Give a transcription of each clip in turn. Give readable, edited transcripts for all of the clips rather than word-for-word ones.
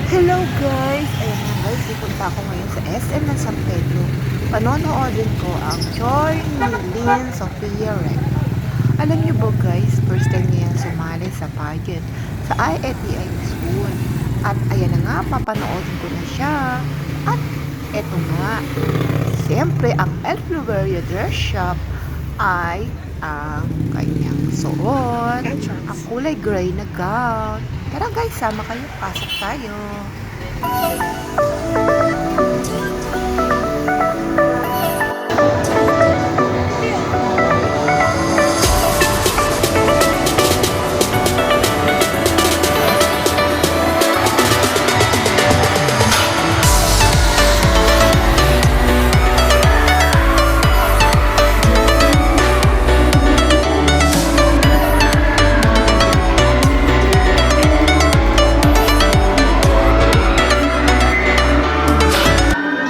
Hello guys! Ayan na guys, pupunta ako ngayon sa SM ng San Pedro. Panonoodin ko ang Joy Lynn Sophia Rec. Alam niyo ba guys, first time niya sumali sa pageant sa IATI School. At ayan na nga, papanoodin ko na siya. At eto nga, siyempre ang El Floverio Dress Shop ay ang kanyang suot, ang kulay gray na gown. Tara guys, sama kayo, pasok tayo.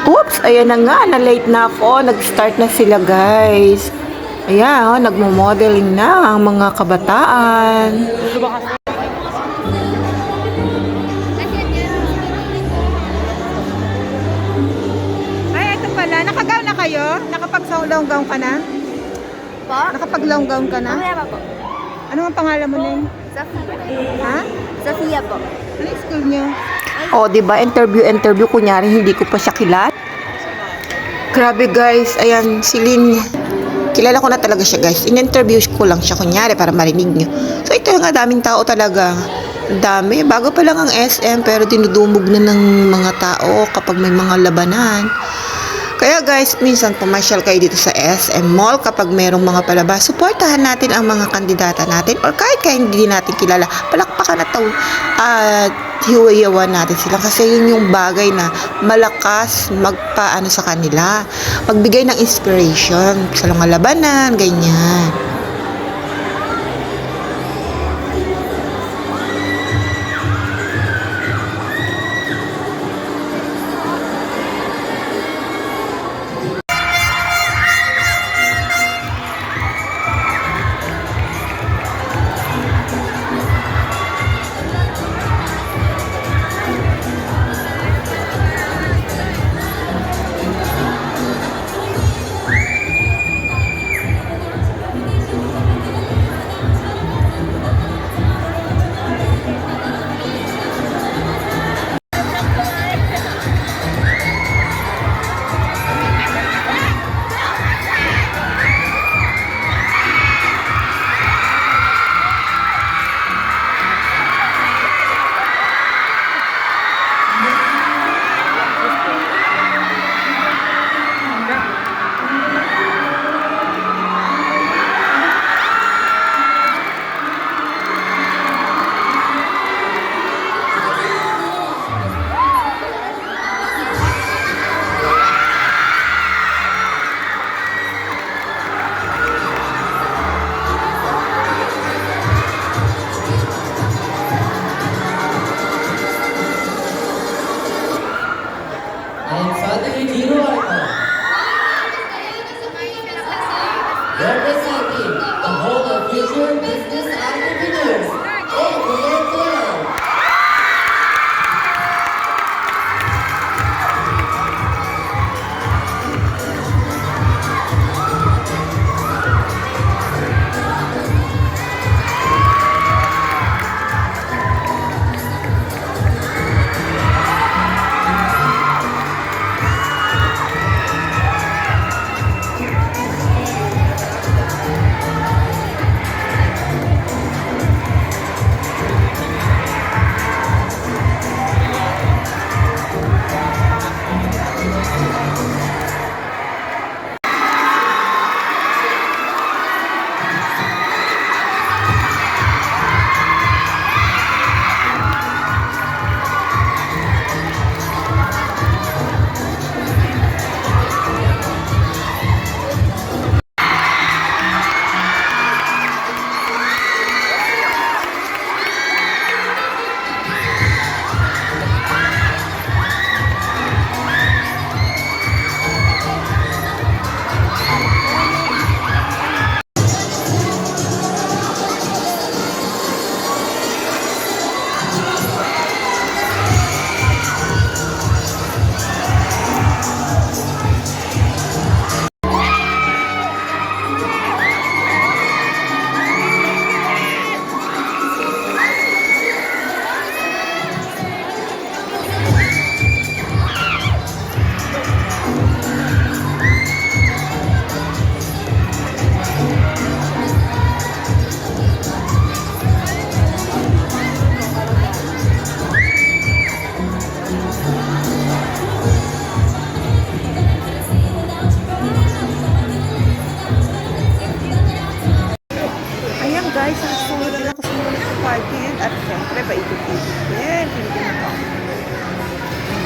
Oops, ayan na nga, na-late na ako. Nag-start na sila guys. Ayan, oh, nagmo-modeling na ang mga kabataan. Ay, ito pala. Nakagaw na kayo? Nakapag-long gown ka na? Po? Nakapag-long gown ka na? Mamaya pa po. Ano ang pangalan mo name? Sophia. Ha? Sophia po. Ano yung school niyo? Oh, 'di ba? Interview kunyari hindi ko pa siya kilala. Grabe guys, ayan si Lynn. Kilala ko na talaga siya guys. In-interview ko lang siya kunyari para marinig niyo. So ito nga, daming tao talaga. Ang dami. Bago pa lang ang SM pero dinudumog na ng mga tao kapag may mga labanan. Kaya guys, minsan pumasyal kayo dito sa SM Mall kapag merong mga palabas. Suportahan natin ang mga kandidata natin or kahit hindi natin kilala. Palakpakan at at hiwayawan natin sila kasi yun yung bagay na malakas magpaano sa kanila. Magbigay ng inspiration sa mga labanan, ganyan.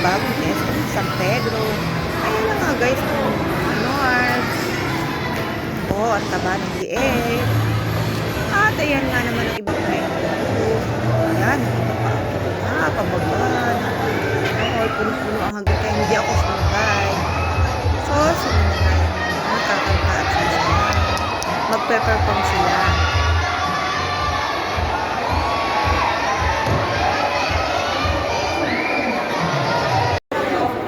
bagong SM San Pedro. Ayan na nga guys, ang North. Oh, ang taba ng liit. At ayan nga naman ang ibang menu. Ayan, pababa. Oo, puno-puno ang hanggang kaya hindi ako sumagay. So, sila na nga yung kakanta at sasayaw. Magpe-perform sila.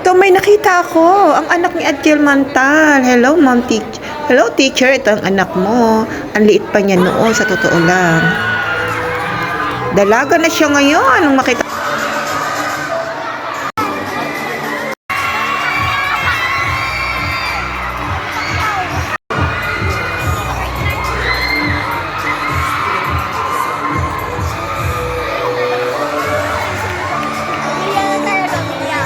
Ito, may nakita ako. Ang anak ni Adjel Mantal. Hello, ma'am teacher. Hello, teacher. Ito ang anak mo. Ang liit pa niya noon, sa totoo lang. Dalaga na siya ngayon. Nung makita. Pamilya na tayo, pamilya.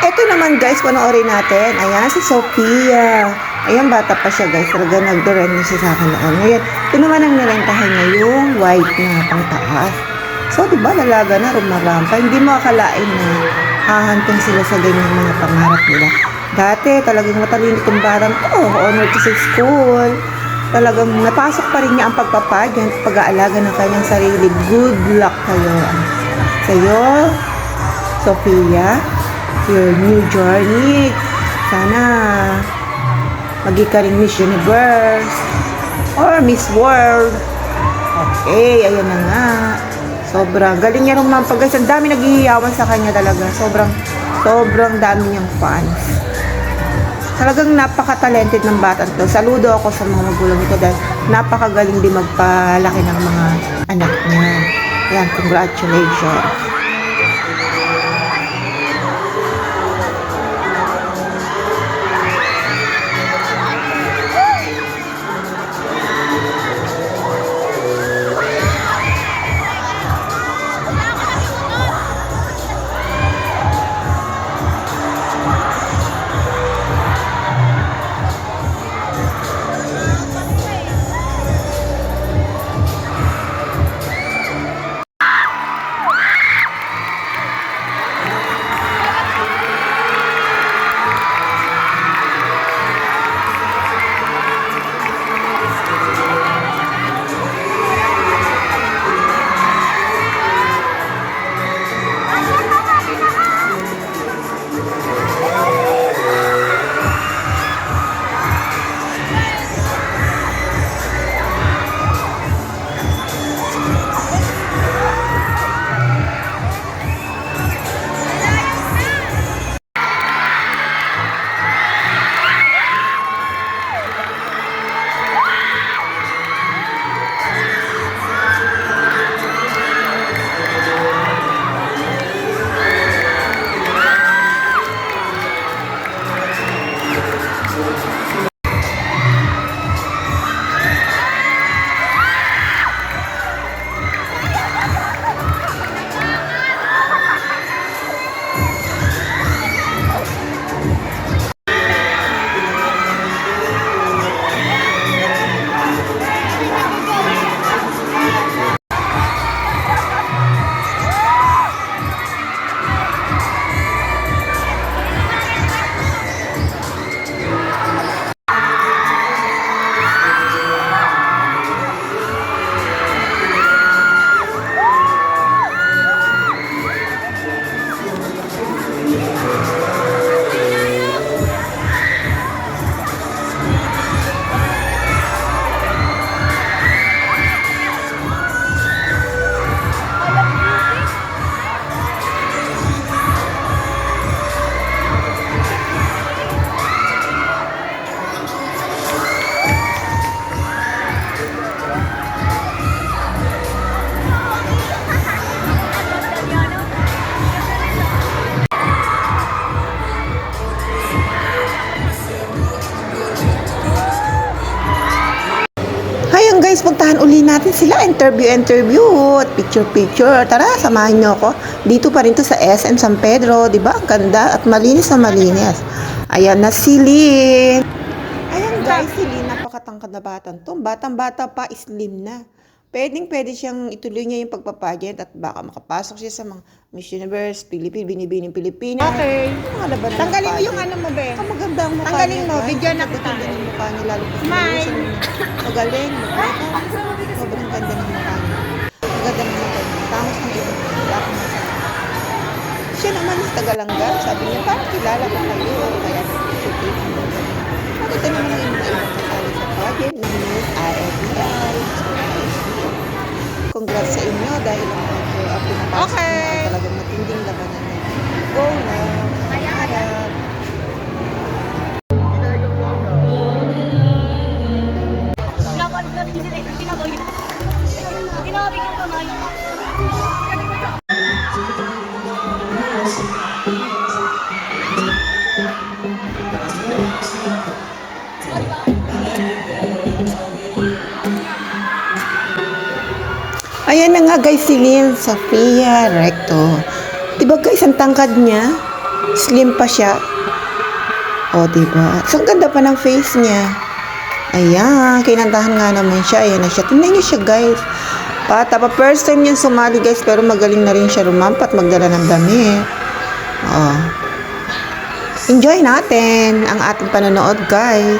Ito naman guys, panoorin natin. Ayan, si Sophia. Ayan, bata pa siya guys. Talaga nagdurend siya sa akin noon. Ngayon, ito naman ang nirentahan niya yung white na pangtaas. So, diba, lalaga na, rumarampa. Hindi mo akalain na hahantong sila sa ganyang mga pangarap nila. Dati, talagang matalino itong batang to. Honor to sa school. Talagang napasok pa rin niya ang pagpapadyan at pag-aalaga ng kanyang sarili. Good luck kayo. Sa'yo, Sophia, your new journey. Sana maging ka rin Miss Universe or Miss World. Okay, ayan na nga. Sobrang galing niya rin mga guys. Ang dami naghihiyawan sa kanya talaga. Sobrang dami niyang fans. Talagang napaka-talented ng batang to. Saludo ako sa mga magulang nito dahil napakagaling din magpalaki ng mga anak niya. Ayan, congratulations. guys, puntahan uli natin sila. Interview at picture. Tara, samahan nyo ako. Dito pa rin to sa SM San Pedro. Diba? Ang ganda at malinis na malinis. Ayan na si Lynn. Ayan guys, si Lynn, napakatangkad na batang to. Batang-bata pa, slim na. Pwede siyang ituloy niya yung pagpapageant at baka makapasok siya sa mga Miss Universe, Binibining Pilipinas. Okay. Mga laban na Tanggalin mo pageant. yung ano mo, be. Ang maganda ang mukha Tanggalin niya, mo, guys. bigyan na Ang kita. ganda ng mukha niya, lalo pa Smile. magaling, mag-makeup. Sobrang ganda ng mukha niya. Ang ganda ng mukha niya. Tangos ng ibang wala akong masabi. Siya naman sa Tagalanga, sabi niya, parang kilala ko kayo. Kaya nag-shooting. Maganda naman ang mga ibang kasali sa pageant ng Miss IFBI. Congrats sa inyo dahil ang pinapasok Okay. niyo ay talagang matinding labanan niya. Go love! Harap! Ayan na nga guys, si Lynn Sofia Recto. Diba guys, ang tangkad niya? Slim pa siya. O diba? So, ang ganda pa ng face niya. Ayan, kinantahan nga naman siya. Ayan na siya. Tingnan niyo siya guys. Bata pa, first time niya sumali guys, pero magaling na rin siya rumampat, magdala ng damit. Oh. Enjoy natin ang ating panonood guys.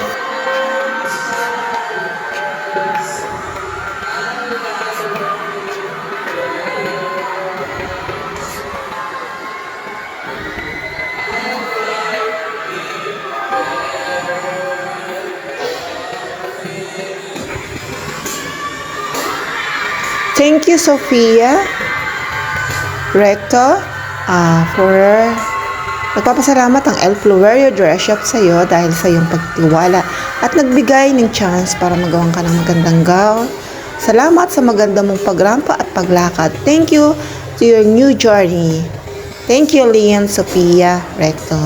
Thank you, Sofia Recto, for nagpapasalamat ang El Flowerio Dress Shop sa iyo dahil sa iyong pagtiwala at nagbigay ng chance para magawan ka ng magandang gown. Salamat sa maganda mong pagrampa at paglakad. Thank you to your new journey. Thank you, Lynn Sofia Recto.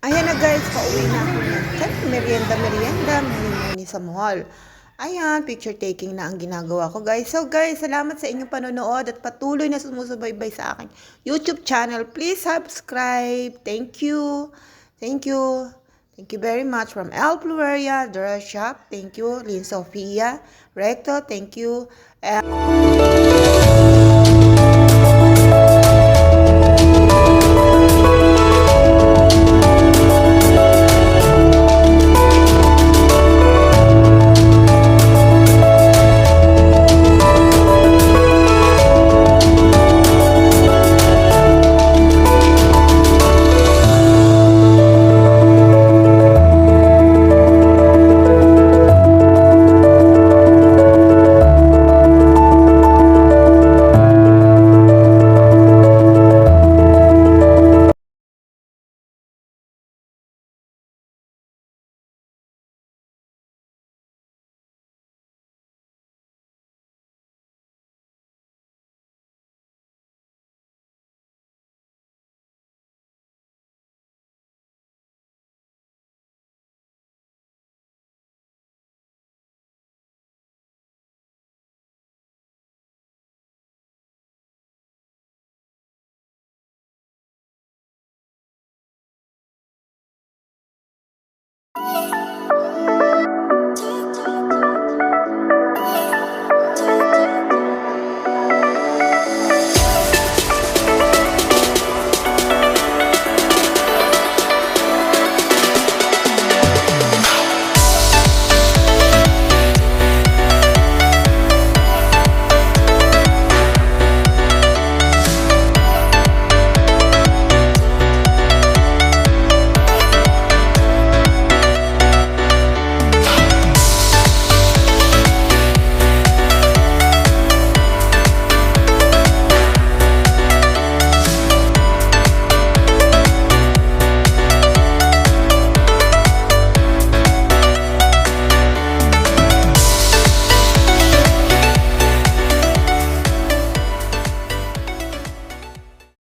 Ayan na guys, pauwi na ako yan. Siyempre, merienda, muni sa mall. Ayan, picture taking na ang ginagawa ko guys. So guys, salamat sa inyong panonood at patuloy na sumusubaybay sa akin YouTube channel. Please subscribe. Thank you. Thank you. Thank you very much from El Pluria Dress Shop. Thank you. Lynn Sofia Recto. Thank you.